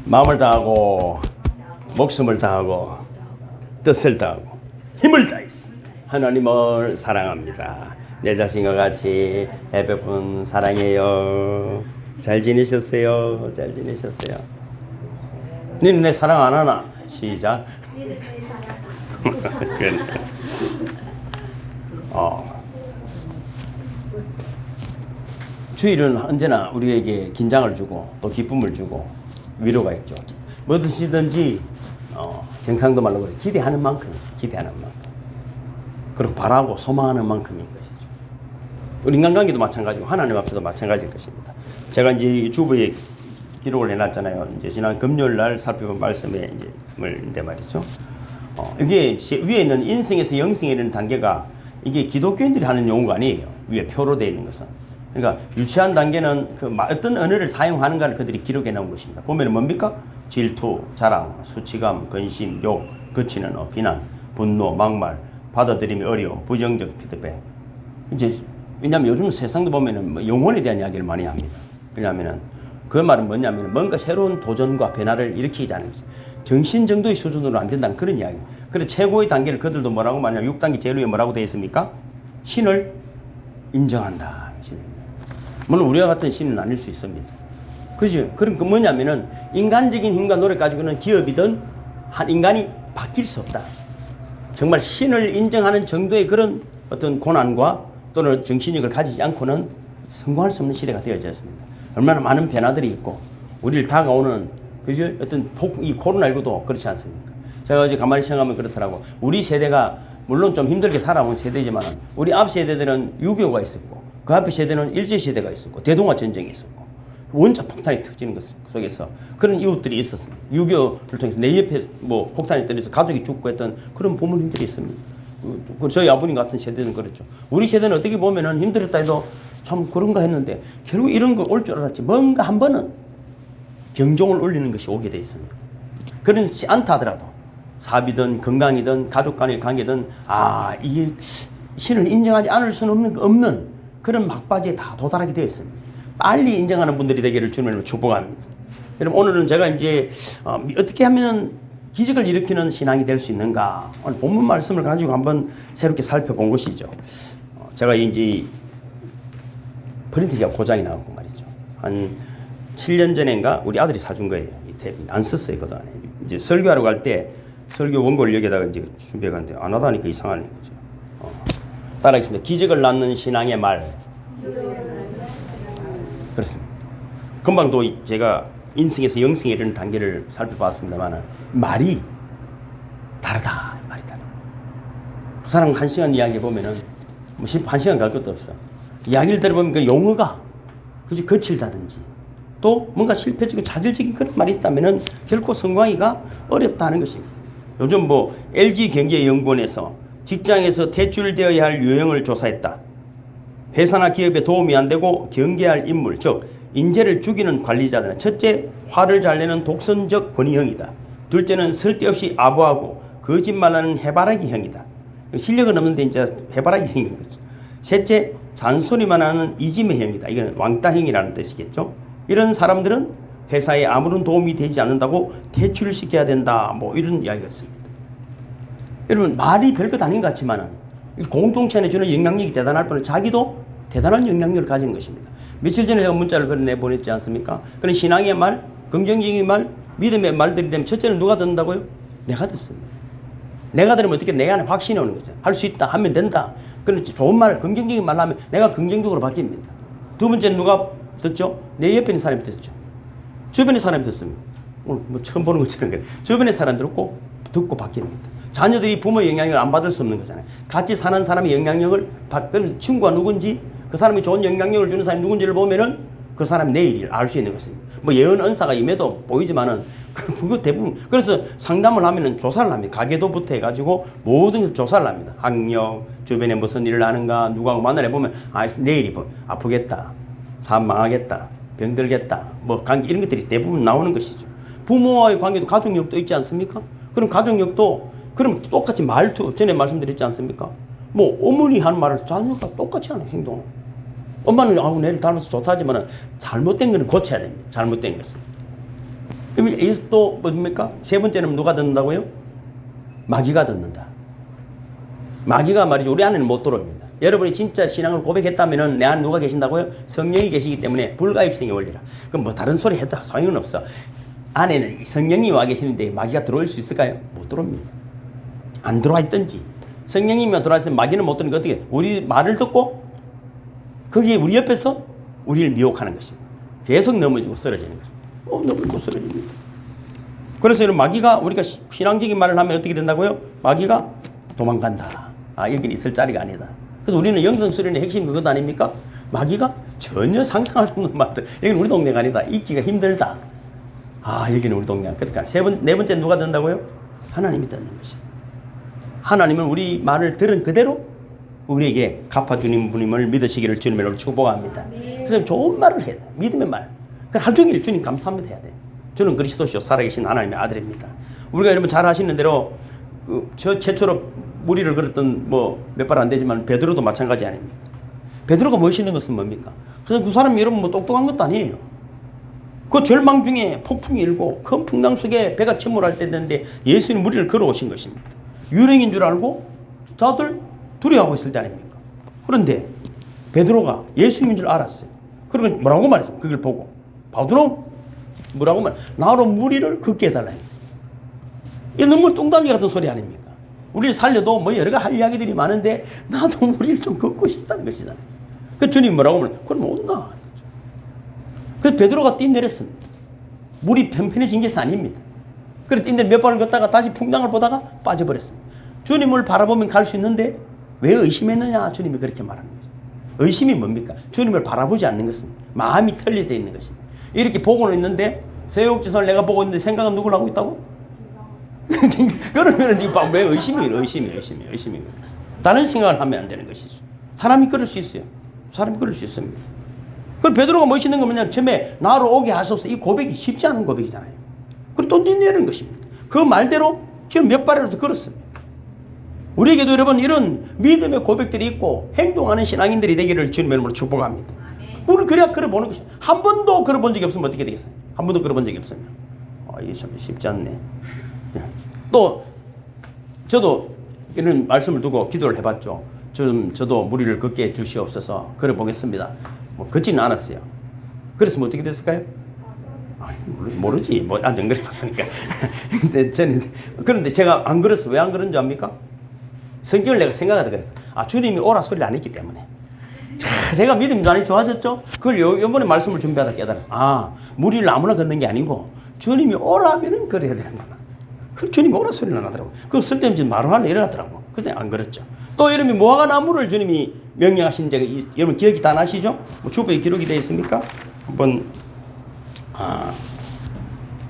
마음을 다하고 목숨을 다하고 뜻을 다하고 힘을 다해서 하나님을 사랑합니다. 내 자신과 같이 해배분 사랑해요. 잘 지내셨어요? 잘 지내셨어요? 너는 내 사랑 안 하나? 시작. 주일은 언제나 우리에게 긴장을 주고 또 기쁨을 주고 위로가 있죠. 뭐든지 경상도 말로 그래. 기대하는 만큼, 그리고 바라고 소망하는 만큼인 것이죠. 우리 인간관계도 마찬가지고 하나님 앞에도 마찬가지일 것입니다. 제가 이제 주부에 기록을 해놨잖아요. 이제 지난 금요일 날 살펴본 말씀에 이제 말이죠. 이게 위에 있는 인생에서 영생에 이르는 단계가 이게 기독교인들이 하는 용어가 아니에요. 위에 표로 되어 있는 것은. 그러니까 유치한 단계는 그 어떤 언어를 사용하는가를 그들이 기록해 놓은 것입니다. 보면 뭡니까? 질투, 자랑, 수치감, 근심, 욕, 그치는 비난, 분노, 막말, 받아들임이 어려움, 부정적 피드백. 이제 왜냐하면 요즘 세상도 보면은 영혼에 대한 이야기를 많이 합니다. 왜냐하면은 그 말은 뭐냐면 뭔가 새로운 도전과 변화를 일으키자는 거죠. 정신 정도의 수준으로 안 된다는 그런 이야기. 그래서 최고의 단계를 그들도 뭐라고 말하냐면 6단계 제일 위에 뭐라고 되어 있습니까? 신을 인정한다. 물론 우리와 같은 신은 아닐 수 있습니다. 그죠? 그러니까 뭐냐면은 인간적인 힘과 노력 가지고는 기업이든 한 인간이 바뀔 수 없다. 정말 신을 인정하는 정도의 그런 어떤 고난과 또는 정신력을 가지지 않고는 성공할 수 없는 시대가 되어졌습니다. 얼마나 많은 변화들이 있고 우리를 다가오는 그죠? 어떤 이 코로나19도 그렇지 않습니까? 제가 어제 가만히 생각하면 그렇더라고. 우리 세대가 물론 좀 힘들게 살아온 세대지만 우리 앞 세대들은 6.25가 있었고 그 앞에 세대는 일제시대가 있었고 대동아 전쟁이 있었고 원자 폭탄이 터지는 것 속에서 그런 이웃들이 있었습니다. 6.25를 통해서 내 옆에 뭐 폭탄이 떨어져서 가족이 죽고 했던 그런 부모님들이 있습니다. 저희 아버님 같은 세대는 그렇죠. 우리 세대는 어떻게 보면은 힘들었다 해도 참 그런가 했는데 결국 이런 거 올 줄 알았지 뭔가 한 번은 경종을 울리는 것이 오게 돼 있습니다. 그렇지 않다 하더라도 사비든 건강이든 가족 간의 관계든 이게 신을 인정하지 않을 수는 없는 그런 막바지에 다 도달하게 되어 있습니다. 빨리 인정하는 분들이 되기를 주님을 축복합니다. 여러분 오늘은 제가 이제 어떻게 하면 기적을 일으키는 신앙이 될 수 있는가 오늘 본문 말씀을 가지고 한번 새롭게 살펴본 것이죠. 제가 이제 프린트기가 고장이 나왔고 말이죠. 한 7년 전인가 우리 아들이 사준 거예요. 이 탭 안 썼어요 그동안. 이제 설교하러 갈 때 설교 원고를 여기다가 이제 준비해 갔는데 안 하다니까 이상하네 그죠. 따라하겠습니다. 기적을 낳는 신앙의 말. 그렇습니다. 금방도 제가 인생에서 영생에 이르는 단계를 살펴봤습니다만 말이 다르다. 말이 다르다. 그 사람 1시간 이야기 보면은 뭐 1시간 갈 것도 없어. 이야기를 들어보면 그 용어가 그저 거칠다든지 또 뭔가 실패적이고 자질적인 그런 말이 있다면은 결코 성공하기가 어렵다는 것입니다. 요즘 뭐 LG 경제연구원에서 직장에서 퇴출되어야 할 유형을 조사했다. 회사나 기업에 도움이 안 되고 경계할 인물, 즉 인재를 죽이는 관리자들은 첫째, 화를 잘 내는 독선적 권위형이다. 둘째는 쓸데없이 아부하고 거짓말하는 해바라기 형이다. 실력은 없는데 이제 해바라기 형인 거죠. 셋째, 잔소리만 하는 이지매 형이다. 이건 왕따형이라는 뜻이겠죠. 이런 사람들은 회사에 아무런 도움이 되지 않는다고 퇴출시켜야 된다. 뭐 이런 이야기가 있습니다. 여러분 말이 별것 아닌 것 같지만은 공동체 안에 주는 영향력이 대단할 뿐 자기도 대단한 영향력을 가지는 것입니다. 며칠 전에 제가 문자를 그런 내보냈지 않습니까? 그런 신앙의 말, 긍정적인 말, 믿음의 말들이 되면 첫째는 누가 듣는다고요? 내가 듣습니다. 내가 들으면 어떻게 내 안에 확신이 오는 거죠. 할 수 있다, 하면 된다. 그런 좋은 말, 긍정적인 말 하면 내가 긍정적으로 바뀝니다. 두 번째는 누가 듣죠? 내 옆에 있는 사람이 듣죠. 주변의 사람이 듣습니다. 오늘 뭐 처음 보는 것처럼 그래. 주변의 사람 듣고 바뀝니다. 자녀들이 부모의 영향력을 안 받을 수 없는 거잖아요. 같이 사는 사람의 영향력을 받는 친구가 누군지 그 사람이 좋은 영향력을 주는 사람이 누군지를 보면은 그 사람이 내일을 알 수 있는 것입니다. 뭐 예언 은사가 임해도 보이지만은 그거 대부분 그래서 상담을 하면은 조사를 합니다. 가계도부터 해가지고 모든 것을 조사를 합니다. 학력, 주변에 무슨 일을 하는가, 누구하고 만나려 보면 내일이 아프겠다, 삶 망하겠다, 병들겠다, 뭐 관계 이런 것들이 대부분 나오는 것이죠. 부모와의 관계도 가족력도 있지 않습니까? 그럼 가족력도 그럼 똑같이 말투 전에 말씀드렸지 않습니까? 뭐 어머니 하는 말을 자녀가 똑같이 하는 행동. 엄마는 아우 내를 닮아서 좋다지만은 잘못된 거는 고쳐야 됩니다. 잘못된 것은. 그럼 또 뭡니까? 세 번째는 누가 듣는다고요? 마귀가 듣는다. 마귀가 말이죠. 우리 안에는 못 들어옵니다. 여러분이 진짜 신앙을 고백했다면은 내 안에 누가 계신다고요? 성령이 계시기 때문에 불가입성의 원리라. 그럼 뭐 다른 소리 해도 소용은 없어. 안에는 성령이 와 계시는데 마귀가 들어올 수 있을까요? 못 들어옵니다. 안 들어와 있든지. 성령이면 들어와 있으면 마귀는 못 들으니까 어떻게? 우리 말을 듣고 거기에 우리 옆에서 우리를 미혹하는 것입니다. 계속 넘어지고 쓰러지는 것입니다. 넘어지고 쓰러집니다. 그래서 이런 마귀가 우리가 신앙적인 말을 하면 어떻게 된다고요? 마귀가 도망간다. 여기는 있을 자리가 아니다. 그래서 우리는 영성수련의 핵심 그것 아닙니까? 마귀가 전혀 상상할 수 없는 말들. 여기는 우리 동네가 아니다. 있기가 힘들다. 여기는 우리 동네가. 그러니까 네 번째 누가 듣는다고요? 하나님이 듣는 것입니다. 하나님은 우리 말을 들은 그대로 우리에게 갚아주는 분임을 믿으시기를 주님으로 축복합니다. 그래서 좋은 말을 해야 돼. 믿음의 말. 하루 종일 주님 감사합니다 해야 돼. 저는 그리스도시요 살아계신 하나님의 아들입니다. 우리가 여러분 잘 아시는 대로 저 최초로 무리를 걸었던 몇 발 안 되지만 베드로도 마찬가지 아닙니까? 베드로가 멋있는 것은 뭡니까? 그래서 그 사람이 여러분 똑똑한 것도 아니에요. 그 절망 중에 폭풍이 일고 큰 풍랑 속에 배가 침몰할 때 됐는데 예수님 무리를 걸어오신 것입니다. 유령인 줄 알고 자들 두려워하고 있을 때 아닙니까? 그런데 베드로가 예수님인 줄 알았어요. 그리고 뭐라고 말했습니까? 그걸 보고 바드로 뭐라고 말? 나로 무리를 걷게 해달라. 이 너무 뚱딴지 같은 소리 아닙니까? 우리를 살려도 여러 가지 할 이야기들이 많은데 나도 무리를 좀 걷고 싶다는 것이잖아요. 그 주님 뭐라고 말해? 그럼 온다. 그래서 베드로가 뛰내렸습니다. 물이 편편해진 게 아닙니다. 그래서 뛰내려 몇 발을 걷다가 다시 풍랑을 보다가 빠져버렸습니다. 주님을 바라보면 갈 수 있는데 왜 의심했느냐? 주님이 그렇게 말하는 거죠. 의심이 뭡니까? 주님을 바라보지 않는 것은 마음이 털려져 있는 것입니다. 이렇게 보고는 있는데 새옥지선을 내가 보고 있는데 생각은 누굴 하고 있다고? 그러면 왜 의심이에요? 다른 생각을 하면 안 되는 것이죠. 사람이 그럴 수 있어요. 사람이 그럴 수 있습니다. 그럼 베드로가 멋있는 건 뭐냐면 처음에 나로 오게 하소서 이 고백이 쉽지 않은 고백이잖아요. 그리고 또 뛰내리는 것입니다. 그 말대로 지금 몇 발이라도 걸었습니다. 우리에게도 여러분 이런 믿음의 고백들이 있고 행동하는 신앙인들이 되기를 주님의 이름으로 축복합니다. 우리 그래야 걸어보는 것입니다. 한 번도 걸어본 적이 없으면 어떻게 되겠어요? 한 번도 걸어본 적이 없으면 이게 참 쉽지 않네. 또 저도 이런 말씀을 두고 기도를 해봤죠. 저도 무리를 걷게 해주시옵소서. 걸어보겠습니다. 걷지는 않았어요. 그래서 어떻게 됐을까요? 모르지. 안 걸어봤으니까. 그런데 제가 안 걸었어. 왜 안 걸은 줄 압니까? 성경을 내가 생각하다 그랬어. 주님이 오라 소리를 안 했기 때문에. 제가 믿음이 많이 좋아졌죠? 그걸 요번에 말씀을 준비하다 깨달았어. 무리를 아무나 걷는 게 아니고 주님이 오라면은 걸어야 되는구나. 그 주님이 오라 소리를 안 하더라고. 그거 쓸데없이 말을 하나 일어났더라고. 근데 안 걸었죠. 또 여러분이 무화과 나무를 주님이 명령하신 적이 여러분 기억이 다 나시죠? 주보에 기록이 되어 있습니까? 한번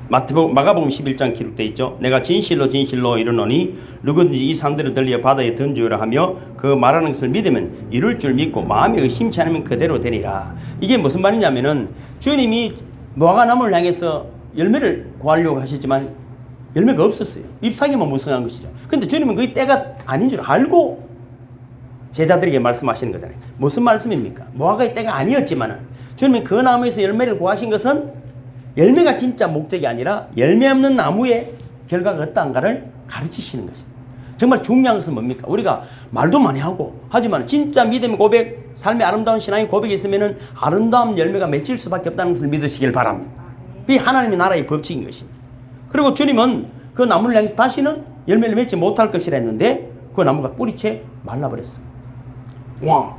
마가복음 11장 기록되어 있죠. 내가 진실로 이르노니 누구든지 이 산들을 들려 바다에 던지으라 하며 그 말하는 것을 믿으면 이룰 줄 믿고 마음에 의심치 않으면 그대로 되리라. 이게 무슨 말이냐면은 주님이 무화과 나무를 향해서 열매를 구하려고 하시지만 열매가 없었어요. 잎사귀만 무성한 것이죠. 근데 주님은 그게 때가 아닌 줄 알고 제자들에게 말씀하시는 거잖아요. 무슨 말씀입니까? 무화과의 때가 아니었지만은 주님이 그 나무에서 열매를 구하신 것은 열매가 진짜 목적이 아니라 열매 없는 나무의 결과가 어떠한가를 가르치시는 것입니다. 정말 중요한 것은 뭡니까? 우리가 말도 많이 하고 하지만 진짜 믿음의 고백, 삶의 아름다운 신앙의 고백이 있으면 아름다운 열매가 맺힐 수밖에 없다는 것을 믿으시길 바랍니다. 그게 하나님의 나라의 법칙인 것입니다. 그리고 주님은 그 나무를 향해서 다시는 열매를 맺지 못할 것이라 했는데 그 나무가 뿌리채 말라버렸어요. 와!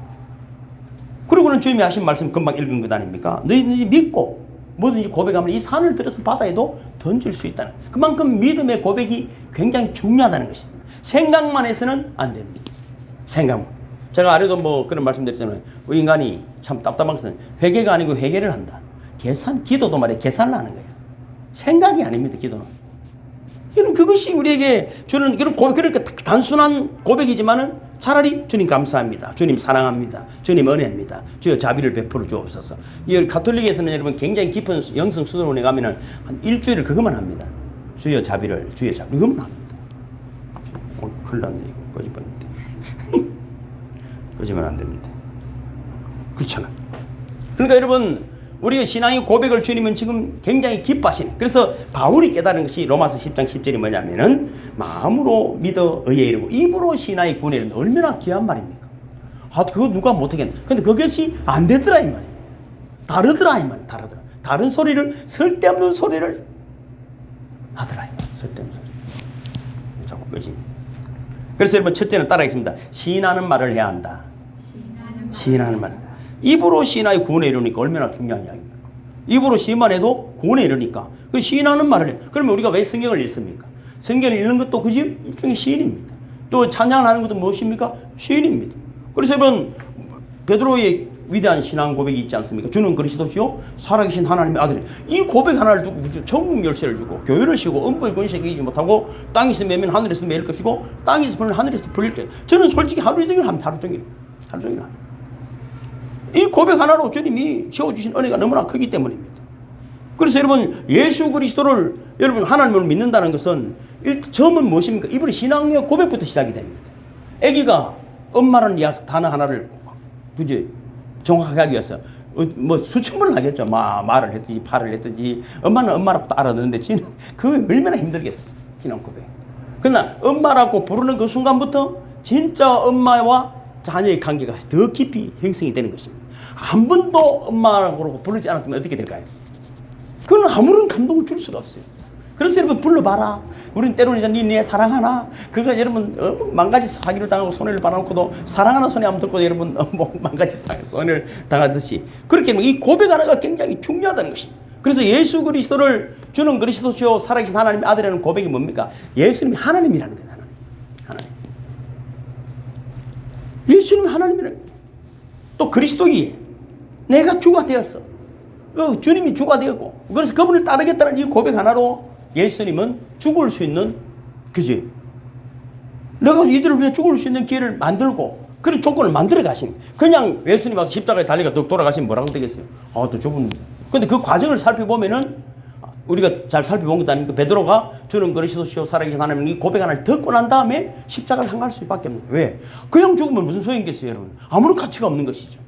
그리고는 주님이 하신 말씀 금방 읽은 것 아닙니까? 너희들이 믿고 뭐든지 고백하면 이 산을 들어서 바다에도 던질 수 있다는, 그만큼 믿음의 고백이 굉장히 중요하다는 것입니다. 생각만 해서는 안 됩니다. 생각만. 제가 아래도 그런 말씀 드렸잖아요. 우리 인간이 참 답답한 것은 회개가 아니고 회개를 한다. 기도도 말이야 계산을 하는 거예요. 생각이 아닙니다. 기도는. 그것이 우리에게 주는 그런 고백, 그러니까 단순한 고백이지만은 차라리 주님 감사합니다. 주님 사랑합니다. 주님 은혜입니다. 주여 자비를 베풀어 주옵소서. 이 가톨릭에서는 여러분 굉장히 깊은 영성 수도원에 가면은 한 일주일을 그것만 합니다. 주여 자비를 이거면 합니다. 큰일 났네. 이거 꺼집었는데. 꺼지면 안 됩니다. 그렇잖아. 그러니까 여러분, 우리의 신앙의 고백을 주님은 지금 굉장히 기뻐하시네. 그래서 바울이 깨달은 것이 로마서 10장 10절이 뭐냐면은 마음으로 믿어 의에 이르고 입으로 신앙의 구원에 이르는 얼마나 귀한 말입니까? 아, 그거 누가 못하겠네. 근데 그것이 안 되더라 이 말이에요. 다르더라 이 말이에요. 다른 소리를, 쓸데없는 소리를 하더라 이 말이에요. 쓸데없는 소리. 자꾸 그지. 그래서 여러분, 첫째는 따라하겠습니다. 시인하는 말을 해야 한다. 시인하는 말. 입으로 시인하여 구원에 이르니까 얼마나 중요한 이야기입니까? 입으로 시인만 해도 구원에 이르니까. 그 시인하는 말을 해. 그러면 우리가 왜 성경을 읽습니까? 성경을 읽는 것도 그지? 일종의 시인입니다. 또 찬양을 하는 것도 무엇입니까? 시인입니다. 그래서 여러분, 베드로의 위대한 신앙 고백이 있지 않습니까? 주는 그리스도시요 살아계신 하나님의 아들이. 이 고백 하나를 두고 천국 열쇠를 주고 교회를 씌우고 음부의 권세에 이기지 못하고 땅에서 매면 하늘에서 매일 것이고 땅에서 불면 하늘에서 불릴 때, 저는 솔직히 하루 종일 합니다. 하루 종일 합니다. 이 고백 하나로 주님이 세워주신 은혜가 너무나 크기 때문입니다. 그래서 여러분, 예수 그리스도를 여러분 하나님을 믿는다는 것은 처음은 무엇입니까? 이번에 신앙의 고백부터 시작이 됩니다. 아기가 엄마라는 단어 하나를 그지 정확하게 하기 위해서 뭐 수천 번을 하겠죠. 말을 했든지 팔을 했든지 엄마는 엄마라고 알아듣는데 지는 그게 얼마나 힘들겠어요. 신앙 고백. 그러나 엄마라고 부르는 그 순간부터 진짜 엄마와 자녀의 관계가 더 깊이 형성이 되는 것입니다. 한 번도 엄마라고 부르지 않았다면 어떻게 될까요? 그건 아무런 감동을 줄 수가 없어요. 그래서 여러분, 불러봐라. 우리는 때로는 네 사랑하나? 그거 여러분 만가지 사기를 당하고 손해를 봐놓고도 사랑하나 손해 한번 듣고 여러분 만가지 손해를 당하듯이, 그렇게 이 고백 하나가 굉장히 중요하다는 것입니다. 그래서 예수 그리스도를 주는 그리스도시요 살아계신 하나님의 아들이라는 고백이 뭡니까? 예수님이 하나님이라는 거예요. 하나님. 예수님이 하나님이라는 거예요. 또 그리스도이에 내가 주가 되었어. 주님이 주가 되었고, 그래서 그분을 따르겠다는 이 고백 하나로 예수님은 죽을 수 있는, 그지? 내가 이들을 위해 죽을 수 있는 기회를 만들고 그런 조건을 만들어 가신. 그냥 예수님 와서 십자가에 달리가 돌아가시면 뭐라고 되겠어요? 또 저분. 근데 그 과정을 살펴보면은 우리가 잘 살펴본 것도 아닙니까? 베드로가 주는 그리스도시요 살아계신 하나님의 고백 하나를 듣고 난 다음에 십자가를 향할 수밖에 없는 거예요. 왜? 그냥 죽으면 무슨 소용이겠어요, 여러분? 아무런 가치가 없는 것이죠.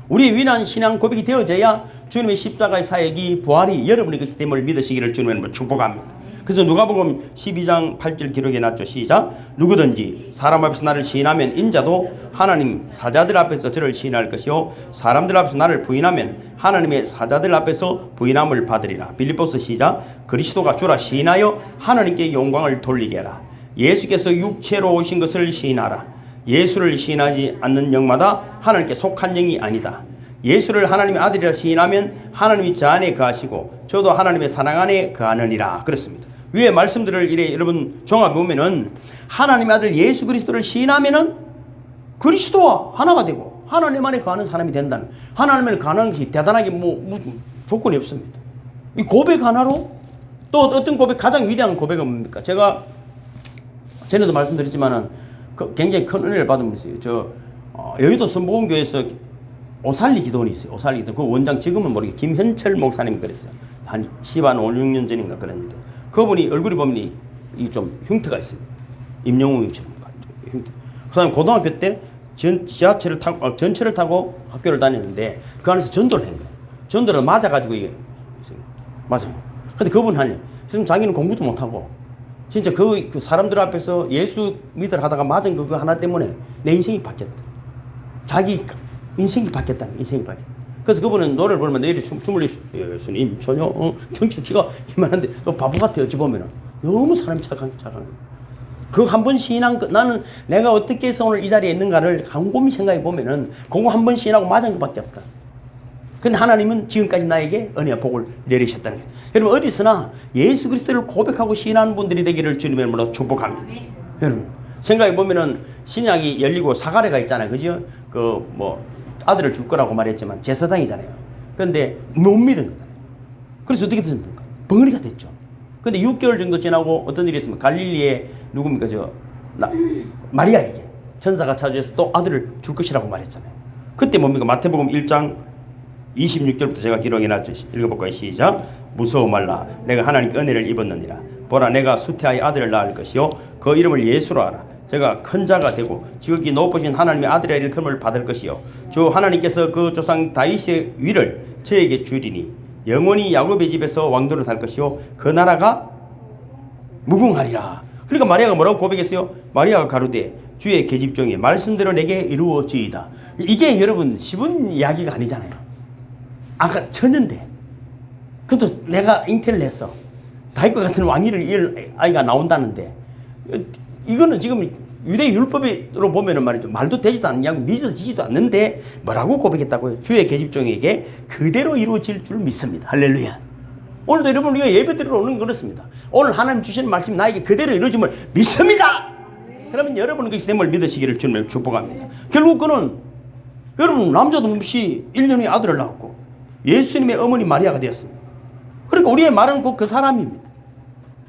우리의 위대한 신앙 고백이 되어져야 주님의 십자가의 사역이 부활이 여러분의 것이 됨을 믿으시기를 주님은 축복합니다. 그래서 누가복음 12장 8절 기록해 놨죠. 시작. 누구든지 사람 앞에서 나를 시인하면 인자도 하나님 사자들 앞에서 저를 시인할 것이요 사람들 앞에서 나를 부인하면 하나님의 사자들 앞에서 부인함을 받으리라. 빌립보서 시작. 그리스도가 주라 시인하여 하나님께 영광을 돌리게 하라. 예수께서 육체로 오신 것을 시인하라. 예수를 시인하지 않는 영마다 하나님께 속한 영이 아니다. 예수를 하나님의 아들이라 시인하면 하나님이 저 안에 거하시고 저도 하나님의 사랑 안에 거하느니라. 그렇습니다. 위에 말씀들을 이래 여러분 종합해 보면은 하나님의 아들 예수 그리스도를 시인하면은 그리스도와 하나가 되고 하나님 안에 거하는 사람이 된다는, 하나님 안에 거하는 것이 대단하게 조건이 없습니다. 이 고백 하나로 또 어떤 고백, 가장 위대한 고백은 뭡니까? 제가 전에도 말씀드렸지만은 굉장히 큰 은혜를 받은 분이 있어요. 여의도 선보음교회에서 오살리 기도원이 있어요. 오살리 기도원. 그 원장 지금은 모르겠어요. 김현철 목사님 그랬어요. 한 10한 5, 6년 전인가 그랬는데 그분이 얼굴이 보면 좀 흉터가 있습니다. 임영웅처럼 흉터. 그 다음에 고등학교 때 전철을 타고 학교를 다녔는데 그 안에서 전도를 한 거예요. 전도를 맞아가지고 이게 있어요. 맞아요. 근데 그분 하냐. 지금 자기는 공부도 못하고 진짜 그 사람들 앞에서 예수 믿으러 하다가 맞은 그거 하나 때문에 내 인생이 바뀌었다. 자기 인생이 바뀌었다는, 인생이 바뀌었다. 그래서 그분은 노래를 부르면 내일이 춤을 예수님 전혀 정치 키가 이만한데 또 바보 같아. 어찌 보면은 너무 사람이 착한 그 한 번 시인한 거, 나는 내가 어떻게 해서 오늘 이 자리에 있는가를 곰곰이 생각해 보면은 그거 한 번 시인하고 맞은 것밖에 없다. 근데 하나님은 지금까지 나에게 은혜와 복을 내리셨다는 거예요. 여러분, 어디서나 예수 그리스도를 고백하고 시인하는 분들이 되기를 주님의 이름으로 축복합니다. 여러분, 생각해 보면은 신약이 열리고 사가랴가 있잖아요. 그죠? 아들을 줄 거라고 말했지만 제사장이잖아요. 그런데 못 믿은 거잖아요. 그래서 어떻게 됐습니까? 벙어리가 됐죠. 근데 6개월 정도 지나고 어떤 일이 있으면 갈릴리에 누굽니까? 마리아에게 천사가 찾아와서 또 아들을 줄 것이라고 말했잖아요. 그때 뭡니까? 마태복음 1장 26절부터 제가 기록해놨죠. 읽어볼까요? 시작. 무서워 말라. 내가 하나님께 은혜를 입었느니라. 보라, 내가 수태하여 아들을 낳을 것이요 그 이름을 예수로 하라. 제가 큰 자가 되고 지극히 높으신 하나님의 아들의 일컬음을 받을 것이요 주 하나님께서 그 조상 다윗의 위를 저에게 주리니 영원히 야곱의 집에서 왕도를 살 것이요 그 나라가 무궁하리라. 그러니까 마리아가 뭐라고 고백했어요? 마리아가 가로되 주의 계집종이 말씀대로 내게 이루어지이다. 이게 여러분 쉬운 이야기가 아니잖아요. 아까 천년대 그것도 내가 잉태를 했어. 다윗과 같은 왕위를 이을 아이가 나온다는데 이거는 지금 유대 율법으로 보면은 말이죠. 말도 되지도 않냐고 믿어지지도 않는데 뭐라고 고백했다고요? 주의 계집종에게 그대로 이루어질 줄 믿습니다. 할렐루야. 오늘도 여러분 우리가 예배 드리러 오는 건 그렇습니다. 오늘 하나님 주시는 말씀이 나에게 그대로 이루어짐을 믿습니다. 그러면 여러분은 그 시스템을 믿으시기를 주님을 축복합니다. 결국 그는 여러분 남자도 없이 1년 후에 아들을 낳았고 예수님의 어머니 마리아가 되었습니다. 그러니까 우리의 말은 곧 그 사람입니다.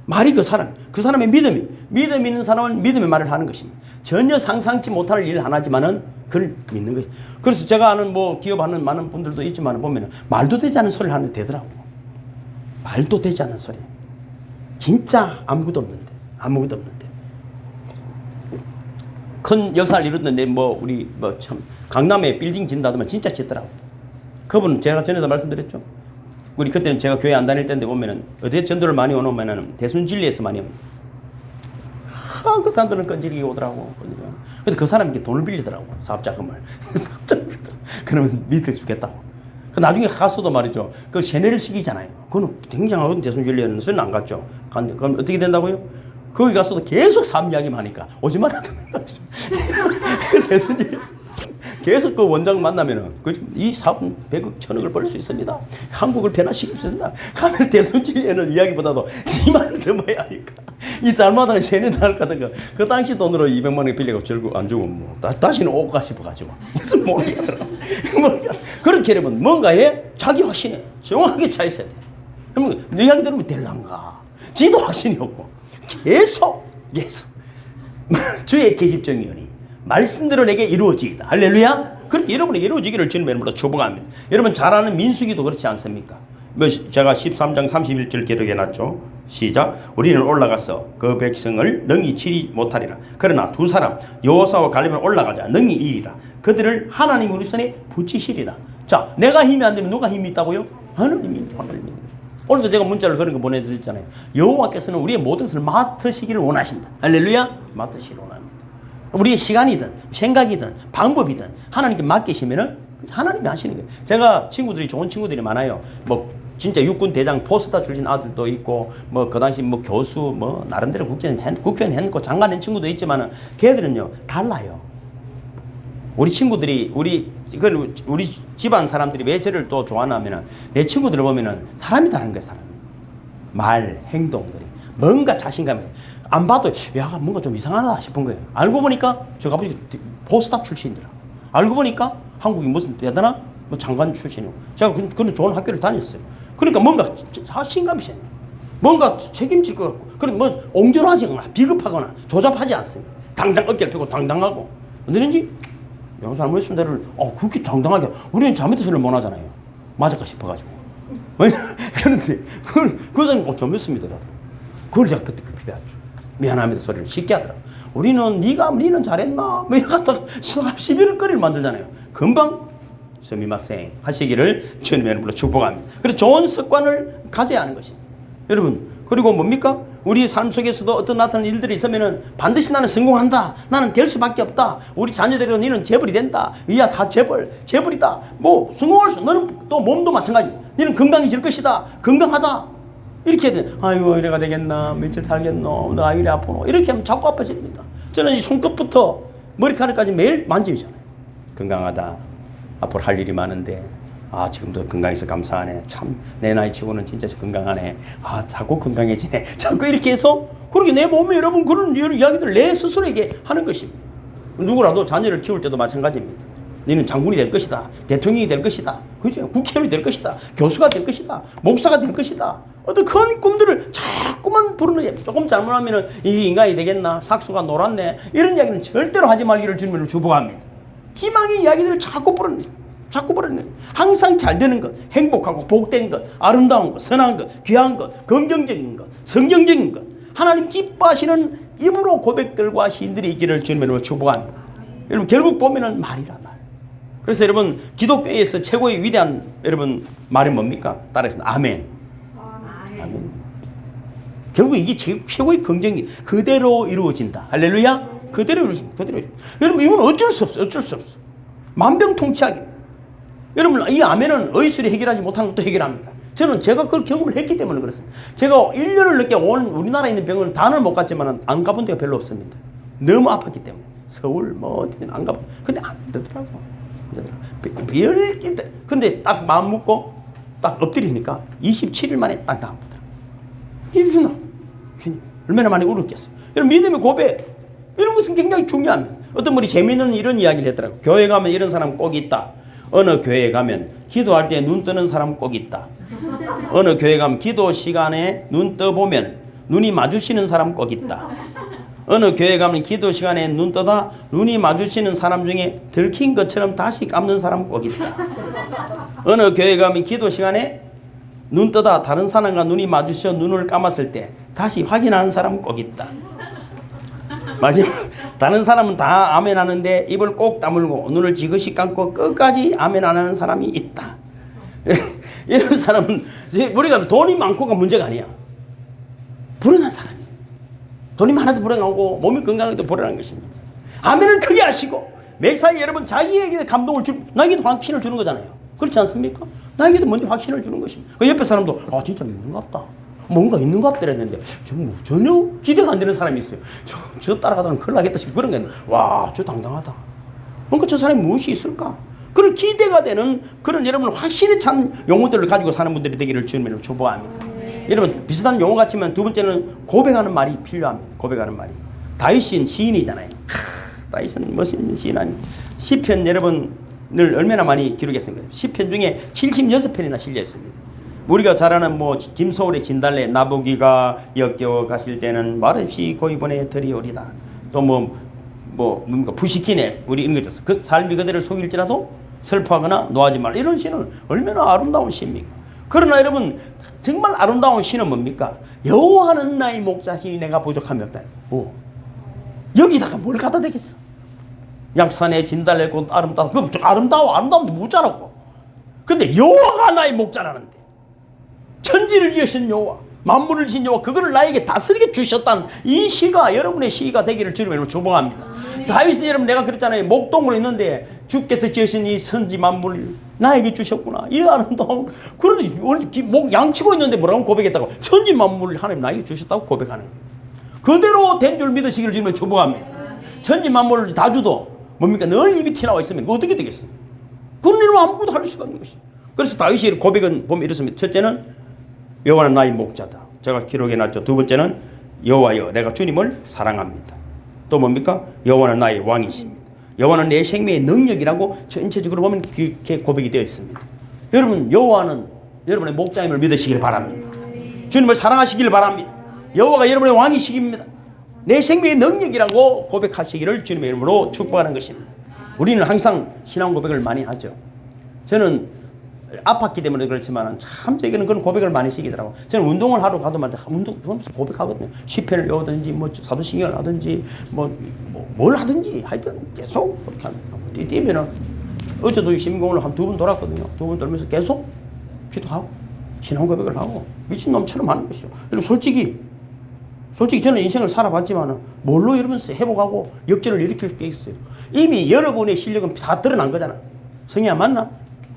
말이 그 사람의 믿음이 있는 사람은 믿음의 말을 하는 것입니다. 전혀 상상치 못할 일 하나지만은 그걸 믿는 것입니다. 그래서 제가 아는 뭐 기업하는 많은 분들도 있지만 보면은 말도 되지 않은 소리를 하는데 되더라고. 말도 되지 않은 소리. 진짜 아무것도 없는데. 큰 역사를 이뤘는데 뭐 우리 뭐 참 강남에 빌딩 진다더만 진짜 짓더라고. 그분은 제가 전에도 말씀드렸죠. 우리 그때는 제가 교회 안 다닐 때인데 보면은 어디에 전도를 많이 오면은 대순진리에서 많이 옵니다. 그 사람들은 끈질기게 오더라고. 근데 그 사람에게 돈을 빌리더라고. 사업자금을. 그러면 믿어주겠다고. 나중에 가수도 말이죠. 그 세뇌를 시키잖아요. 그건 굉장하거든. 대순진리에는 수는 안 갔죠. 그럼 어떻게 된다고요? 거기 가서도 계속 삶 이야기만 하니까 오지 말라던가. 대순진리에서. 계속 그 원장 만나면은 이 사업은 100억, 1000억을 벌 수 있습니다. 한국을 변화시킬 수 있습니다. 가면 대순진리에는 이야기보다도 2만원 더 모아야 하니까. 이 잘못하면 세뇌 나올 거든가. 그 당시 돈으로 200만 원 빌리고 절고 안 주고 뭐 다시는 오가 싶어가지고. 그래서 모르겠더라고. 그렇게 하려면 뭔가에 자기 확신에 정확하게 차 있어야 돼. 그러면 내 이야기 들으면 될란가. 지도 확신이 없고 계속 주의 계집종이오니 말씀대로 내게 이루어지이다. 할렐루야. 그렇게 여러분에게 이루어지기를 주님의 이름으로 축복합니다. 여러분 잘 아는 민수기도 그렇지 않습니까? 제가 13장 31절 기록해놨죠. 시작. 우리는 올라가서 그 백성을 능히 치리 못하리라. 그러나 두 사람 여호사와 갈렙은 올라가자 능히 이리라. 그들을 하나님 우리 손에 붙이시리라. 자, 내가 힘이 안 되면 누가 힘이 있다고요? 하나님이. 오늘도 제가 문자를 그런 거 보내드렸잖아요. 여호와께서는 우리의 모든 것을 맡으시기를 원하신다. 할렐루야. 맡으시기를 원합니다. 우리의 시간이든 생각이든 방법이든 하나님께 맡기시면은 하나님이 하시는 거예요. 제가 좋은 친구들이 많아요. 뭐 진짜 육군 대장 포스타 출신 아들도 있고 뭐 그 당시 뭐 교수 뭐 나름대로 국회의원 했고 장관 한 친구도 있지만은 걔들은요 달라요. 우리 친구들이 우리 집안 사람들이 왜 저를 또 좋아하냐면은 내 친구들을 보면은 사람이 다른 거예요. 사람 말 행동들이 뭔가 자신감이 안 봐도 야 뭔가 좀 이상하다 싶은 거예요. 알고 보니까 저 아버지 포스타 출신이더라. 알고 보니까 한국이 무슨 대단한 뭐 장관 출신이고 제가 그런 좋은 학교를 다녔어요. 그러니까 뭔가 자신감이 있어요. 뭔가 책임질 것 같고 그럼 뭐 옹졸하거나 비겁하거나 조잡하지 않습니다. 당당 어깨를 펴고 당당하고 언제든지 영수 할머니 대를 그렇게 당당하게 우리는 자매도 소리를 못 하잖아요. 맞을까 싶어가지고 그런데 그건 좀 했습니다. 그걸 제가 그때 피배했죠. 미안합니다 소리를 쉽게 하더라고. 우리는 니는 잘했나 뭐 이러다가 시비를 거리를 만들잖아요. 금방 스미마셍 하시기를 주님의 이름으로 축복합니다. 그래서 좋은 습관을 가져야 하는 것입니다. 여러분 그리고 뭡니까? 우리 삶 속에서도 어떤 나타나는 일들이 있으면은 반드시 나는 성공한다. 나는 될 수밖에 없다. 우리 자녀들은 너는 재벌이 된다. 이야 다 재벌이다. 뭐 성공할 수 너는 또 몸도 마찬가지. 너는 건강해질 것이다. 건강하다. 이렇게 해야 돼. 아이고 이래가 되겠나. 며칠 살겠노. 나 이래 아프노. 이렇게 하면 자꾸 아파집니다. 저는 이 손끝부터 머리카락까지 매일 만지잖아요. 건강하다. 앞으로 할 일이 많은데 지금도 건강해서 감사하네. 참 내 나이 치고는 진짜 건강하네. 자꾸 건강해지네. 자꾸 이렇게 해서 그렇게 내 몸에 여러분 그런 이야기들 내 스스로에게 하는 것입니다. 누구라도 자녀를 키울 때도 마찬가지입니다. 너는 장군이 될 것이다. 대통령이 될 것이다. 그죠? 국회의원이 될 것이다. 교수가 될 것이다. 목사가 될 것이다. 어떤 큰 꿈들을 자꾸만 부르는 게 조금 잘못하면 이게 인간이 되겠나? 삭수가 놀았네. 이런 이야기는 절대로 하지 말기를 주님으로 축복합니다. 희망의 이야기들을 자꾸 부르는 자꾸 버리는 거예요. 항상 잘 되는 것, 행복하고 복된 것, 아름다운 것, 선한 것, 귀한 것, 긍정적인 것, 성경적인 것, 하나님 기뻐하시는 입으로 고백들과 시인들이 있기를 주님으로 축복합니다. 여러분 결국 보면은 말이라 말. 그래서 여러분 기독교에서 최고의 위대한 여러분 말이 뭡니까? 따라해서 아멘. 아멘. 결국 이게 최고의 긍정이 그대로 이루어진다. 할렐루야. 그대로 이루어진다. 그대로. 여러분 이건 어쩔 수 없어. 어쩔 수 없어. 만병통치약입니다. 여러분 이 아멘은 의술이 해결하지 못하는 것도 해결합니다. 저는 제가 그걸 경험을 했기 때문에 그렇습니다. 제가 1년을 넘게 온 우리나라에 있는 병원은 다는 못 갔지만 안 가본 데가 별로 없습니다. 너무 아팠기 때문에. 서울 뭐 어디든 안 가본. 근데 안 되더라고. 별기대. 근데 딱 마음 먹고 딱 엎드리니까 27일 만에 딱 나아보더라고. 이분아 얼마나 많이 울었겠어. 여러분 믿음의 고백 이런 것은 굉장히 중요합니다. 어떤 분이 재미있는 이런 이야기를 했더라고. 교회 가면 이런 사람 꼭 있다. 어느 교회에 가면 기도할 때 눈 뜨는 사람 꼭 있다. 어느 교회 가면 기도 시간에 눈 떠보면 눈이 마주치는 사람 꼭 있다. 어느 교회 가면 기도 시간에 눈 떠다 눈이 마주치는 사람 중에 들킨 것처럼 다시 감는 사람 꼭 있다. 어느 교회 가면 기도 시간에 눈 떠다 다른 사람과 눈이 마주쳐 눈을 감았을 때 다시 확인하는 사람 꼭 있다. 마지막 다른 사람은 다 아멘 하는데 입을 꼭 다물고 눈을 지그시 감고 끝까지 아멘 안 하는 사람이 있다. 이런 사람은 우리가 돈이 많고가 문제가 아니야. 불행한 사람이에요. 돈이 많아도 불행하고 몸이 건강해도 불행한 것입니다. 아멘을 크게 하시고 매사에 여러분 자기에게 감동을 주고 나에게도 확신을 주는 거잖아요. 그렇지 않습니까? 나에게도 먼저 확신을 주는 것입니다. 그 옆에 사람도 진짜 있는가 보다. 뭔가 있는가 보다 했는데 전혀 기대가 안 되는 사람이 있어요. 저 따라가다는 큰일 나겠다 싶고 그런 게 와, 저 당당하다. 뭔가 저 사람이 무엇이 있을까? 그런 기대가 되는 그런 여러분 확신에 찬 용어들을 가지고 사는 분들이 되기를 주님으로 축복합니다. 여러분 비슷한 용어 같지만 두 번째는 고백하는 말이 필요합니다. 고백하는 말이. 다윗은 시인이잖아요. 다윗은 멋있는 시인 아닙니까? 시편 여러분을 얼마나 많이 기록했습니까? 시편 중에 76편이나 실려 있습니다. 우리가 잘 아는 김소월의 진달래 나보기가 역겨워 가실 때는 말없이 고이번에 드리오리다. 또 뭡니까 부시키네 우리 읽은 거죠. 그 삶이 그대를 속일지라도 슬퍼하거나 노하지 말라. 이런 시는 얼마나 아름다운 시입니까? 그러나 여러분 정말 아름다운 시는 뭡니까? 여호와는 나의 목자시니 내가 부족함이 없다. 여기다가 뭘 갖다 대겠어? 약산에 진달래꽃 아름다워. 그럼 아름다운데 못 자랐고. 근데 여호와가 나의 목자라는데 천지를 지으신 여호와 만물을 지은 여호와 그거를 나에게 다스리게 주셨다는 이 시가 여러분의 시가 되기를 주님으로 축복합니다. 다윗은 여러분 내가 그랬잖아요. 목동으로 있는데 주께서 지으신 이 천지 만물을 나에게 주셨구나. 이 아름다운 그런데 목 양치고 있는데 뭐라고 고백했다고? 천지 만물을 하나님 나에게 주셨다고 고백하는 거예요. 그대로 된 줄 믿으시기를 주님으로 축복합니다. 천지 만물을 다 주도 뭡니까? 늘 입이 튀나와 있으면 어떻게 되겠어요? 그런 일은 아무것도 할 수가 없는 것이죠. 그래서 다윗의 고백은 보면 이렇습니다. 첫째는 여호와는 나의 목자다. 제가 기록해놨죠. 두 번째는 여호와여 내가 주님을 사랑합니다. 또 뭡니까? 여호와는 나의 왕이십니다. 여호와는 내 생명의 능력이라고 전체적으로 보면 그렇게 고백이 되어 있습니다. 여러분 여호와는 여러분의 목자임을 믿으시길 바랍니다. 주님을 사랑하시길 바랍니다. 여호와가 여러분의 왕이시깁니다. 내 생명의 능력이라고 고백하시기를 주님의 이름으로 축복하는 것입니다. 우리는 항상 신앙 고백을 많이 하죠. 저는 아팠기 때문에 그렇지만 참 제게는 그런 고백을 많이 시키더라고요. 저는 운동을 하러 가도 말이야 운동하면서 고백하거든요. 시편을 외우든지 사도신경을 하든지 뭘 하든지 하여튼 계속 그렇게 뛰면은 어제도 심공을 한 2번 돌았거든요. 2번 돌면서 계속 기도하고 신앙 고백을 하고 미친놈처럼 하는 것이죠. 여러분 솔직히 저는 인생을 살아봤지만 뭘로 여러분 회복하고 역전을 일으킬 수 있어요. 이미 여러분의 실력은 다 드러난 거잖아. 성이야 맞나?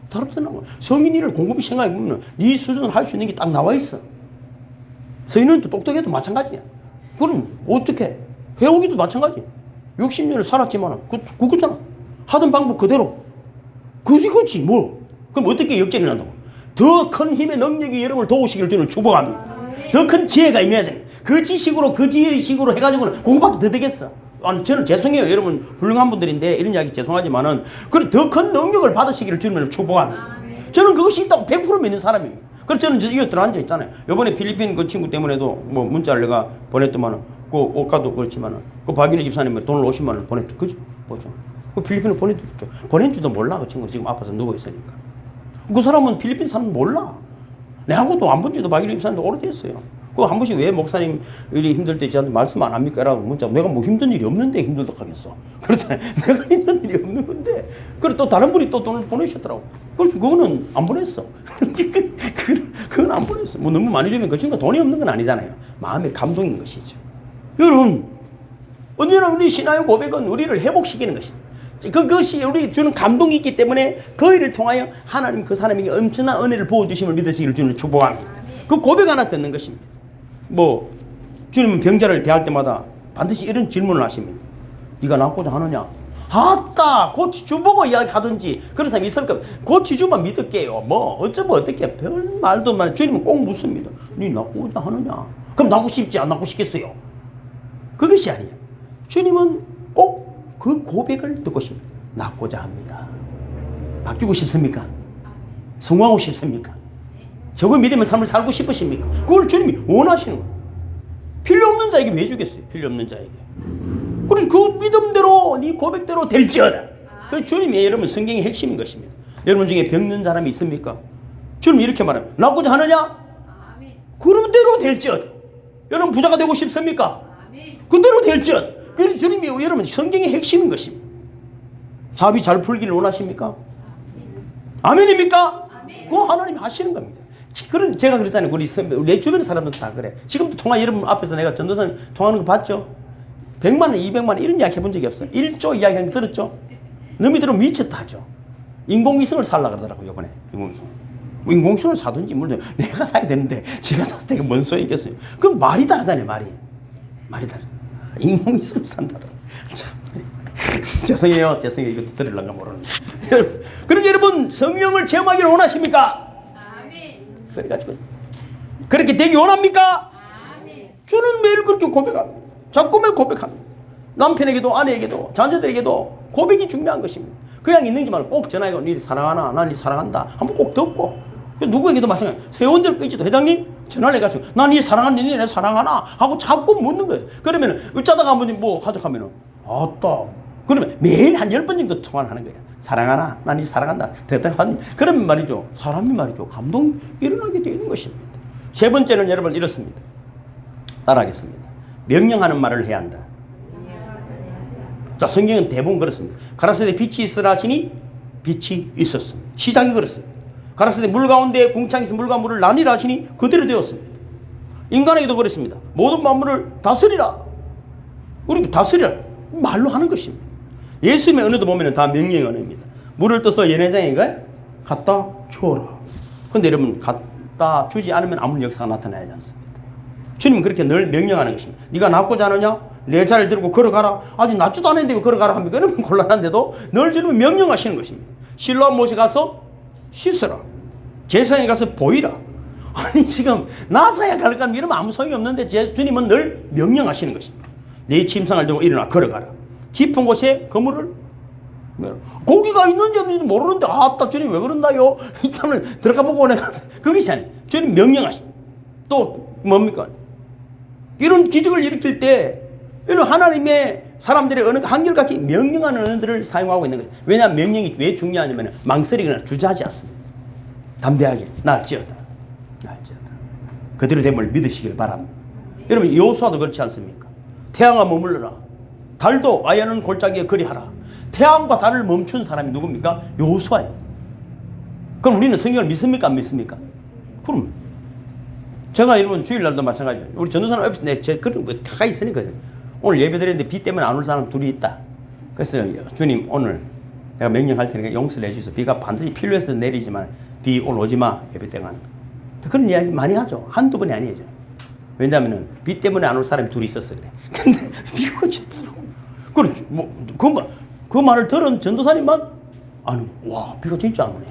다 드러난 거야. 성인이를 곰곰이 생각해보면 네 수준을 할 수 있는 게 딱 나와 있어. 성인은 또 똑똑해도 마찬가지야. 그럼 어떻게? 회오기도 마찬가지. 60년을 살았지만 그거잖아. 하던 방법 그대로. 그지 뭐. 그럼 어떻게 역전이 난다고? 더 큰 힘의 능력이 여러분을 도우시기를 저는 축복합니다. 더 큰 지혜가 임해야 돼. 그 지식으로 그 지혜식으로 해가지고는 그거밖에 더 되겠어. 아니 저는 죄송해요. 여러분 훌륭한 분들인데 이런 이야기 죄송하지만은 그런 더 큰 능력을 받으시기를 주님을 축복합니다. 저는 그것이 있다고 100% 믿는 사람입니다. 그래서 저는 이거 들어앉아 있잖아요. 이번에 필리핀 그 친구 때문에도 문자를 내가 보냈더만은 그 옷가도 그렇지만은 그 박윤희 집사님이 돈을 50만 원을 보냈죠. 그죠? 보죠. 그 필리핀에 보내줬죠. 보낸 줄도 몰라. 그 친구 지금 아파서 누워 있으니까. 그 사람은 필리핀 사람 몰라. 내하고도 안 본 지도 박일이 입사한지 오래됐어요. 그 한 번씩 왜 목사님 일이 힘들 때 저한테 말씀 안 합니까? 라고 문자. 내가 뭐 힘든 일이 없는데 힘들다 하겠어. 그렇잖아요. 내가 힘든 일이 없는 건데. 그래 또 다른 분이 또 돈을 보내셨더라고. 그래서 그거는 안 보냈어. 그건 안 보냈어. 뭐 너무 많이 주면 그 친구가 돈이 없는 건 아니잖아요. 마음의 감동인 것이죠. 여러분, 언제나 우리 신앙의 고백은 우리를 회복시키는 것입니다. 그것이 우리 주는 감동이 있기 때문에 그 일을 통하여 하나님 그 사람에게 엄청난 은혜를 부어주심을 믿으시기를 주는 축복합니다. 그 고백 하나 듣는 것입니다. 뭐 주님은 병자를 대할 때마다 반드시 이런 질문을 하십니다. 네가 낫고자 하느냐? 아따 고치주보고 이야기하든지 그런 사람이 있을까? 고치주만 믿을게요. 뭐 어쩌면 어떻게 별 말도 말. 주님은 꼭 묻습니다. 네 낫고자 하느냐? 그럼 낫고 싶지 안 낫고 싶겠어요? 그것이 아니에요. 주님은 꼭 그 고백을 듣고 싶습니다. 낫고자 합니다. 바뀌고 싶습니까? 성공하고 싶습니까? 저거 믿으면 삶을 살고 싶으십니까? 그걸 주님이 원하시는 거예요. 필요 없는 자에게 왜 주겠어요? 필요 없는 자에게. 그래서 그 믿음대로 네 고백대로 될지어다. 그 주님이 여러분 성경의 핵심인 것입니다. 여러분 중에 병든 사람이 있습니까? 주님이 이렇게 말합니다. 낫고자 하느냐? 그런 대로 될지어다. 여러분 부자가 되고 싶습니까? 그대로 될지어다. 그래서 주님이 여러분 성경의 핵심인 것입니다. 사업이 잘 풀기를 원하십니까? 아멘입니까? 그거 하나님이 하시는 겁니다. 그런 제가 그랬잖아요. 우리 내 주변의 사람들도 다 그래. 지금도 통화 여러분 앞에서 내가 전도사님 통화하는 거 봤죠? 100만 원, 200만 원 이런 이야기 해본 적이 없어요. 1조 이야기하는 거 들었죠? 너희 들으면 미쳤다 하죠. 인공위성을 살라 그러더라고요. 이번에 인공위성을 사든지 물론 내가 사야 되는데 제가 샀을 때 뭔 소용이겠어요. 그럼 말이 다르잖아요. 말이 다르죠. 인공위성을 산다더라고요. 참 죄송해요. 이거 들으려는가 모르는데. 그러니까 여러분 성령을 체험하기를 원하십니까? 아멘. 그래가지고 그렇게 되기 원합니까? 아멘. 저는 매일 그렇게 고백합니다. 자꾸 매일 고백합니다. 남편에게도 아내에게도 자녀들에게도 고백이 중요한 것입니다. 그냥 있는지 말고 꼭 전화해서 니 사랑하나? 난 니 사랑한다. 한번 꼭 듣고 누구에게도 마찬가지. 회원들 끄지도 회장님 전화를 해가지고 난 니 사랑한다. 니 내 사랑하나? 하고 자꾸 묻는 거예요. 그러면 어쩌다가 한 번이 뭐 하적하면은 아따 그러면 매일 한 10번 정도 통화를 하는 거예요. 사랑하나? 난 니 사랑한다. 그러면 말이죠. 사람이 말이죠. 감동이 일어나게 되는 것입니다. 세 번째는 여러분 이렇습니다. 따라하겠습니다. 명령하는 말을 해야 한다. 자, 성경은 대부분 그렇습니다. 가라사대 빛이 있으라 하시니 빛이 있었습니다. 시작이 그렇습니다. 가라사대 물 가운데 궁창에서 물과 물을 나뉘라 하시니 그대로 되었습니다. 인간에게도 그렇습니다. 모든 만물을 다스리라. 우리 다스리라. 말로 하는 것입니다. 예수님의 언어도 보면 다 명령의 언어입니다. 물을 떠서 연회장에 갖다 주어라. 그런데 여러분 갖다 주지 않으면 아무 역사가 나타나지 않습니다. 주님은 그렇게 늘 명령하는 것입니다. 네가 낫고자 하느냐? 내 자리를 들고 걸어가라. 아직 낫지도 않았는데 왜 걸어가라 합니까? 그러면 곤란한데도 늘 주님은 명령하시는 것입니다. 실로암 못에 가서 씻으라. 제사장에 가서 보이라. 아니 지금 나사야 갈까 이러면 아무 소용이 없는데 주님은 늘 명령하시는 것입니다. 내 침상을 들고 일어나 걸어가라. 깊은 곳에 그물을 고기가 있는지 없는지 모르는데 아따 주님 왜 그런다요? 일단은 들어가 보고 내가 그것이 아니에요. 주님 명령하십니다. 또 뭡니까? 이런 기적을 일으킬 때 이런 하나님의 사람들의 언어가 한결같이 명령하는 언어들을 사용하고 있는 거예요. 왜냐하면 명령이 왜 중요하냐면 망설이거나 주저하지 않습니다. 담대하게 날지어다. 그대로 됨을 믿으시길 바랍니다. 여러분 여호수아도 그렇지 않습니까? 태양아 머물러라. 달도 아야는 골짜기에 그리하라. 태양과 달을 멈춘 사람이 누굽니까? 여호수아입니다. 그럼 우리는 성경을 믿습니까? 안 믿습니까? 그럼 제가 여러분 주일날도 마찬가지예요. 우리 전도사님 옆에서 그런 거 가까이 있으니까 오늘 예배 드렸는데 비 때문에 안 올 사람 둘이 있다. 그래서 주님 오늘 내가 명령할 테니까 용서를 해주세요. 비가 반드시 필요해서 내리지만 비 오늘 오지 마. 예배 때가 그런 이야기 많이 하죠. 한두 번이 아니죠. 왜냐하면 비 때문에 안 올 사람이 둘이 있었어 그래. 근데 비가 오지더라고. 그렇지. 그 말을 들은 전도사님만 아니 와 비가 진짜 안 오네.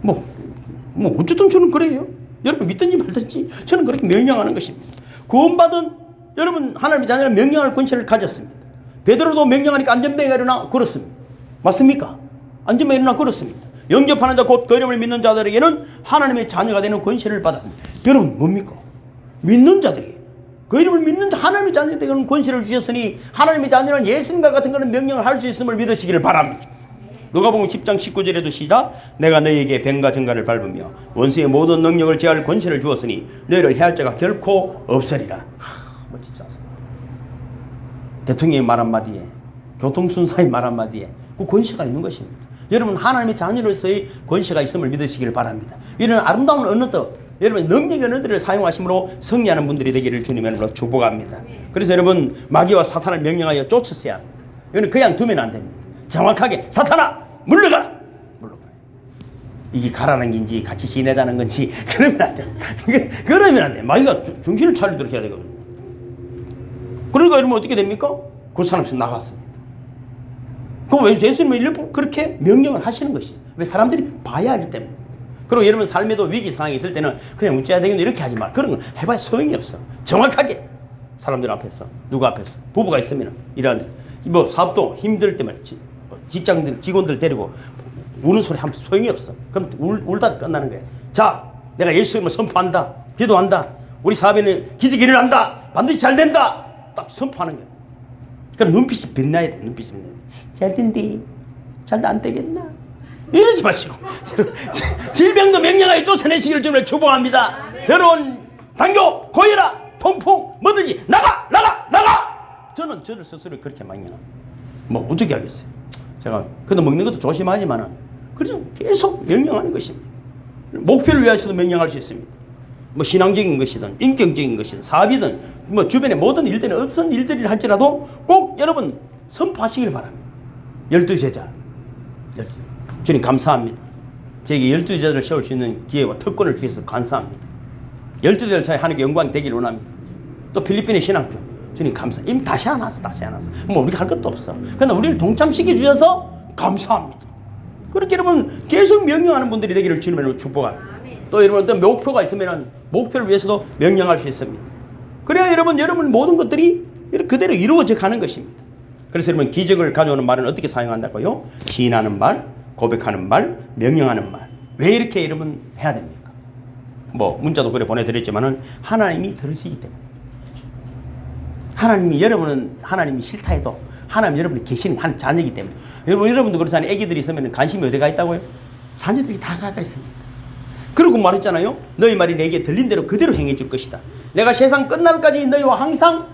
뭐 어쨌든 저는 그래요. 여러분 믿든지 말든지 저는 그렇게 명령하는 것입니다. 구원받은 여러분 하나님의 자녀는 명령할 권세를 가졌습니다. 베드로도 명령하니까 안전병이 일어나 그렇습니다. 맞습니까? 안전병이 일어나 그렇습니다. 영접하는 자 곧 그 이름을 믿는 자들에게는 하나님의 자녀가 되는 권세를 받았습니다. 여러분 뭡니까? 믿는 자들이 그 이름을 믿는 하나님의 자녀에게 그런 권세를 주셨으니 하나님의 자녀는 예수님과 같은 그런 명령을 할 수 있음을 믿으시기를 바랍니다. 누가복음 10장 19절에도 시작. 내가 너희에게 뱀과 정갈을 밟으며 원수의 모든 능력을 제할 권세를 주었으니 너희를 해할 자가 결코 없으리라. 멋지지 않습니까? 대통령의 말 한마디에, 교통순사의 말 한마디에 그 권세가 있는 것입니다. 여러분 하나님의 자녀로서의 권세가 있음을 믿으시기를 바랍니다. 이런 아름다운 언어도 여러분 능력의 언어들을 사용하심으로 승리하는 분들이 되기를 주님으로 축복합니다. 그래서 여러분 마귀와 사탄을 명령하여 쫓으셔야 합니다. 이거는 그냥 두면 안 됩니다. 정확하게 사탄아 물러가라. 물러가라. 이게 가라는 건지 같이 지내자는 건지 그러면 안 돼. 그러면 안 돼. 마귀가 정신을 차리도록 해야 되거든요. 그러니까 여러분 어떻게 됩니까? 그 사람에서 나갔습니다. 그럼 왜 예수님은 일부 그렇게 명령을 하시는 것이? 왜 사람들이 봐야 하기 때문에. 그리고 여러분 삶에도 위기 상황이 있을 때는 그냥 웃자야 되겠네 이렇게 하지 마. 그런 건 해봐야 소용이 없어. 정확하게 사람들 앞에서 누구 앞에서 부부가 있으면 이런 뭐 사업도 힘들 때만 직장들 직원들 데리고 우는 소리 하면 소용이 없어. 그럼 울다 끝나는 거야. 자, 내가 예수님을 선포한다. 기도한다. 우리 사업에는 기적이 일어난다. 반드시 잘 된다. 딱 선포하는 거야. 그럼 눈빛이 빛나야 돼. 눈빛이 빛나야 돼. 잘 된대. 잘 안 되겠나? 이러지 마시고 질병도 명령하여 쫓아내시기를 주님을 축복합니다. 더러운 당뇨, 고혈압, 통풍 뭐든지 나가. 저는 저를 스스로 그렇게 명령합니다. 뭐 어떻게 하겠어요? 제가 그래도 먹는 것도 조심하지만은 그래서 계속 명령하는 것입니다. 목표를 위해서도 명령할 수 있습니다. 뭐 신앙적인 것이든 인격적인 것이든 사업이든 뭐 주변의 모든 일들은 어떤 일들을 할지라도 꼭 여러분 선포하시길 바랍니다. 12제자 주님 감사합니다. 저에게 12제자를 세울 수 있는 기회와 특권을 주셔서 감사합니다. 12제자 사이 하나님께 영광이 되기를 원합니다. 또 필리핀의 신앙표 주님 감사. 이미 다시 안 왔어. 뭐 우리가 할 것도 없어. 그러나 우리를 동참시켜 주셔서 감사합니다. 그렇게 여러분 계속 명령하는 분들이 되기를 주님으로 축복합니다. 또 여러분 어떤 목표가 있으면 목표를 위해서도 명령할 수 있습니다. 그래야 여러분 모든 것들이 그대로 이루어져 가는 것입니다. 그래서 여러분 기적을 가져오는 말은 어떻게 사용한다고요? 시인하는 말, 고백하는 말, 명령하는 말. 왜 이렇게 여러분 해야 됩니까? 뭐 문자도 그래 보내드렸지만은 하나님이 들으시기 때문에. 하나님이 싫다 해도 하나님 여러분이 계시는 한 자녀이기 때문에. 여러분도 그렇잖아요. 애기들이 있으면 관심이 어디가 있다고요? 자녀들이 다 가까 있습니다. 그러고 말했잖아요. 너희 말이 내게 들린 대로 그대로 행해 줄 것이다. 내가 세상 끝날까지 너희와 항상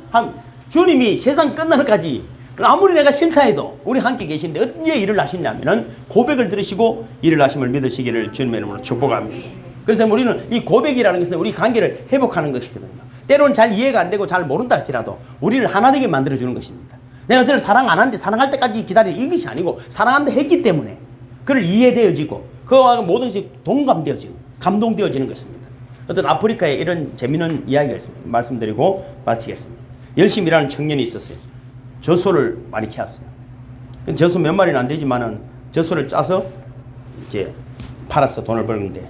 주님이 세상 끝날까지 아무리 내가 싫다 해도 우리 함께 계신데 언제 일을 하시냐면은 고백을 들으시고 일을 하심을 믿으시기를 주님의 이름으로 축복합니다. 그래서 우리는 이 고백이라는 것은 우리 관계를 회복하는 것이거든요. 때로는 잘 이해가 안 되고 잘 모른다 할지라도 우리를 하나 되게 만들어주는 것입니다. 내가 저를 사랑 안 하는데 사랑할 때까지 기다려 이것이 아니고 사랑한다 했기 때문에 그를 이해되어지고 그와 모든 것이 동감되어지고 감동되어지는 것입니다. 어떤 아프리카에 이런 재미있는 이야기가 있습니다. 말씀드리고 마치겠습니다. 열심히 일하는 청년이 있었어요. 젖소를 많이 키웠어요. 젖소 몇 마리는 안 되지만은 젖소를 짜서 이제 팔아서 돈을 벌는데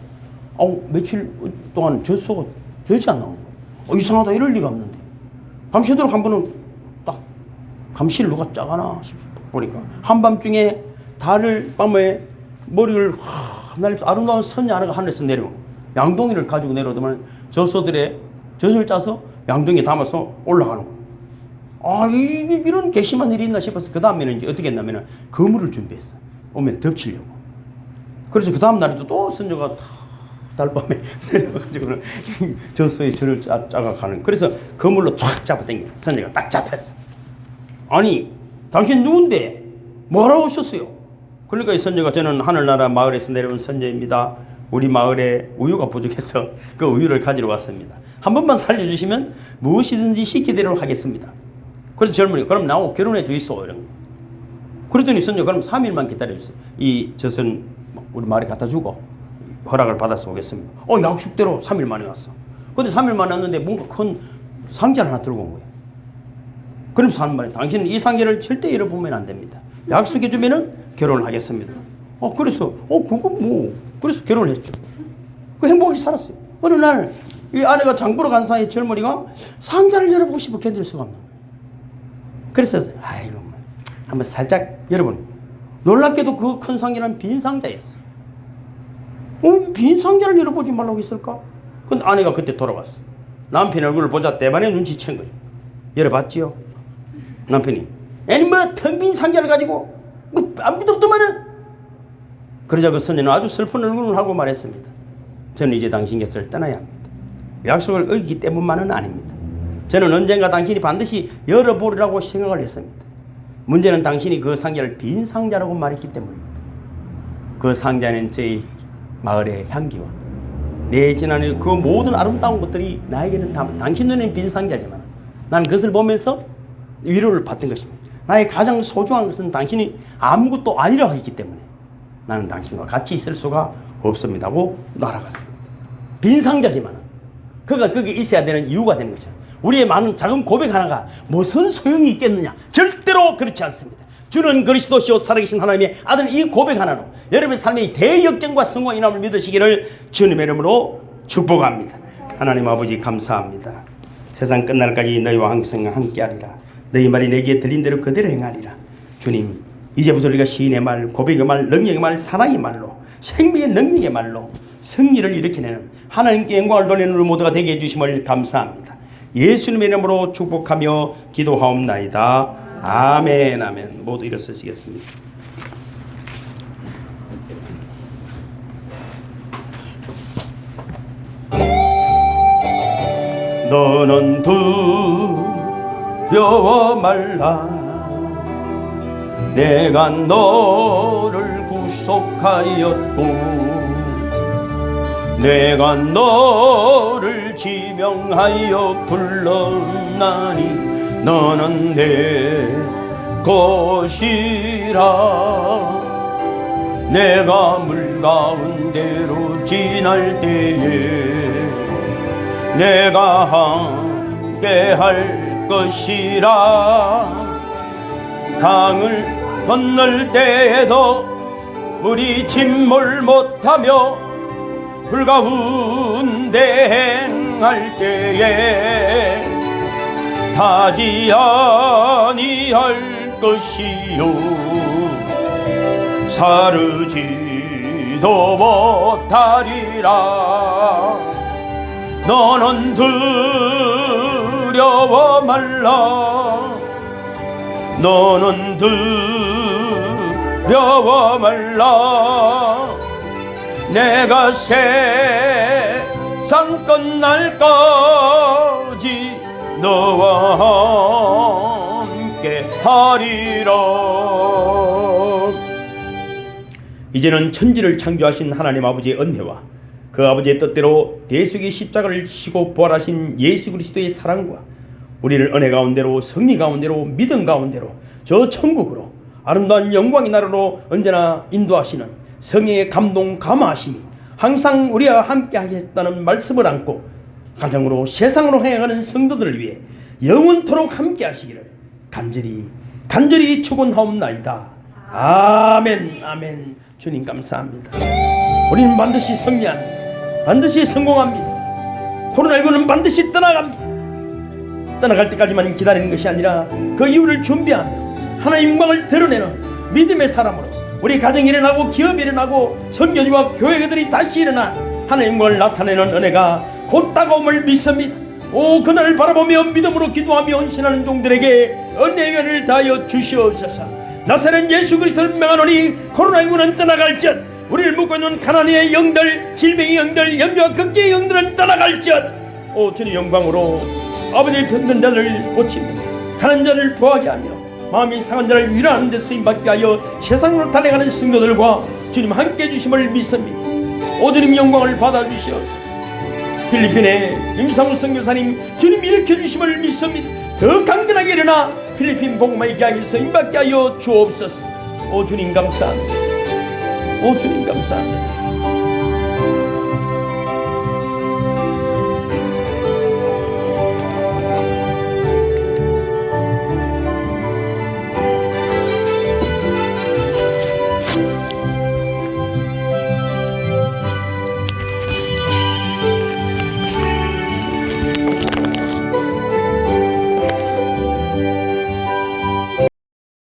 며칠 동안 젖소가 되지 않는 거예요. 이상하다 이럴 리가 없는데 밤새도록 한 번은 딱 감시를 누가 짜가나 싶어 보니까 한밤중에 달을 밤에 머리를 날리면서 아름다운 선녀 하나가 하늘에서 내려오고 양동이를 가지고 내려오더만 젖소들의 젖을 짜서 양동이에 담아서 올라가는 거예요. 이런 괘씸한 일이 있나 싶어서 그 다음에는 이제 어떻게 했냐면 그물을 준비했어. 오면 덮치려고. 그래서 그 다음 날에도 또 선녀가 달밤에 내려가지고는 젖소에 줄을 짜가 가는. 그래서 그물로 쫙 잡아당겨. 선녀가 딱 잡혔어. 아니 당신 누군데 뭐하러 오셨어요? 그러니까 이 선녀가 저는 하늘나라 마을에서 내려온 선녀입니다. 우리 마을에 우유가 부족해서 그 우유를 가지러 왔습니다. 한 번만 살려주시면 무엇이든지 시키도록 하겠습니다. 그래서 젊은이 그럼 나하고 결혼해 주이소 이런 거. 그랬더니 선녀 그럼 3일만 기다려주세요. 이 젖은 우리 마을에 갖다 주고 허락을 받아서 오겠습니다. 약속대로 3일 만에 왔어. 근데 3일 만에 왔는데 뭔가 큰 상자를 하나 들고 온 거예요. 그러면서 하는 말이에요. 당신은 이 상자를 절대 잃어보면 안 됩니다. 약속해주면은 결혼을 하겠습니다. 그래서 그래서 결혼을 했죠. 행복하게 살았어요. 어느 날 이 아내가 장보러 간 사이에 젊은이가 상자를 열어보고 싶어 견딜 수가 없는 거예요. 그래서 한번 살짝 여러분 놀랍게도 그 큰 상자는 빈 상자였어요. 빈 상자를 열어보지 말라고 했을까? 근데 아내가 그때 돌아왔어. 남편 얼굴을 보자 때반에 눈치챈 거죠. 열어봤지요? 남편이 아니 뭐 텅 빈 상자를 가지고 뭐 아무것도 없더만은. 그러자 그 선녀는 아주 슬픈 얼굴을 하고 말했습니다. 저는 이제 당신 곁을 떠나야 합니다. 약속을 어기기 때문만은 아닙니다. 저는 언젠가 당신이 반드시 열어보리라고 생각을 했습니다. 문제는 당신이 그 상자를 빈 상자라고 말했기 때문입니다. 그 상자는 저희 마을의 향기와 내 지난해 그 모든 아름다운 것들이 나에게는 당신 눈에는 빈 상자지만 나는 그것을 보면서 위로를 받던 것입니다. 나의 가장 소중한 것은 당신이 아무것도 아니라고 했기 때문에 나는 당신과 같이 있을 수가 없습니다 하고 날아갔습니다. 빈 상자지만 그가 거기에 있어야 되는 이유가 되는 거죠. 우리의 많은 작은 고백 하나가 무슨 소용이 있겠느냐? 절대로 그렇지 않습니다. 주는 그리스도시요 살아계신 하나님의 아들, 이 고백 하나로 여러분의 삶의 대역전과 성공과 인함을 믿으시기를 주님의 이름으로 축복합니다. 하나님 아버지 감사합니다. 세상 끝날까지 너희와 항상 함께하리라. 너희 말이 내게 들린 대로 그대로 행하리라. 주님, 이제부터 우리가 시인의 말, 고백의 말, 능력의 말, 사랑의 말로, 생명의 능력의 말로 승리를 일으켜내는 하나님께 영광을 돌리는 우리 모두가 되게 해주심을 감사합니다. 예수님의 이름으로 축복하며 기도하옵나이다. 아멘. 아멘. 모두 일어서시겠습니다. 너는 두려워 말라. 내가 너를 구속하였고 내가 너를 지명하여 불렀나니 너는 내 것이라. 내가 물 가운데로 지날 때에 내가 함께 할 것이라. 강을 건널 때에도 물이 침몰 못하며 불 가운데 행할 때에 타지 아니할 것이요 사르지도 못하리라. 너는 두려워 말라. 너는 두려워 말라. 내가 세상 끝날까지 너와 함께 하리라. 이제는 천지를 창조하신 하나님 아버지의 은혜와 그 아버지의 뜻대로 대속의 십자가를 지시고 부활하신 예수 그리스도의 사랑과 우리를 은혜 가운데로, 승리 가운데로, 믿음 가운데로, 저 천국으로 아름다운 영광의 나라로 언제나 인도하시는 성령의 감동 감화하심이 항상 우리와 함께 하겠다는 말씀을 안고 가정으로 세상으로 행하는 성도들을 위해 영원토록 함께 하시기를 간절히 축원하옵나이다. 아멘. 아멘. 주님 감사합니다. 우리는 반드시 승리합니다. 반드시 성공합니다. 코로나19는 반드시 떠나갑니다. 떠나갈 때까지만 기다리는 것이 아니라 그 이유를 준비하며 하나님의 영광을 드러내는 믿음의 사람으로 우리 가정이 일어나고 기업이 일어나고 선교지와 교회들이 다시 일어나 하나님의 영광을 나타내는 은혜가 곧 다가옴을 믿습니다. 오, 그날을 바라보며 믿음으로 기도하며 헌신하는 종들에게 은혜의 연을 다하여 주시옵소서. 나사렛 예수 그리스도를 명하노니 코로나19는 떠나갈지어다. 우리를 묶고 있는 가난의 영들, 질병의 영들, 염려와 극제의 영들은 떠나갈지어다. 오, 주님 영광으로 아버지의 병든 자들을 고치며 가난 자를 부하게 하며 마음이 상한 자를 위로하는 데 쓰임받게 하여 세상으로 달려가는 성도들과 주님 함께 해주심을 믿습니다. 오, 주님 영광을 받아주시옵소서. 필리핀의 김상우 선교사님 주님 일으켜주심을 믿습니다. 더 강건하게 일어나 필리핀 복음화 얘기하기 쓰임받게 하여 주옵소서. 오, 주님 감사합니다. 오, 주님 감사합니다.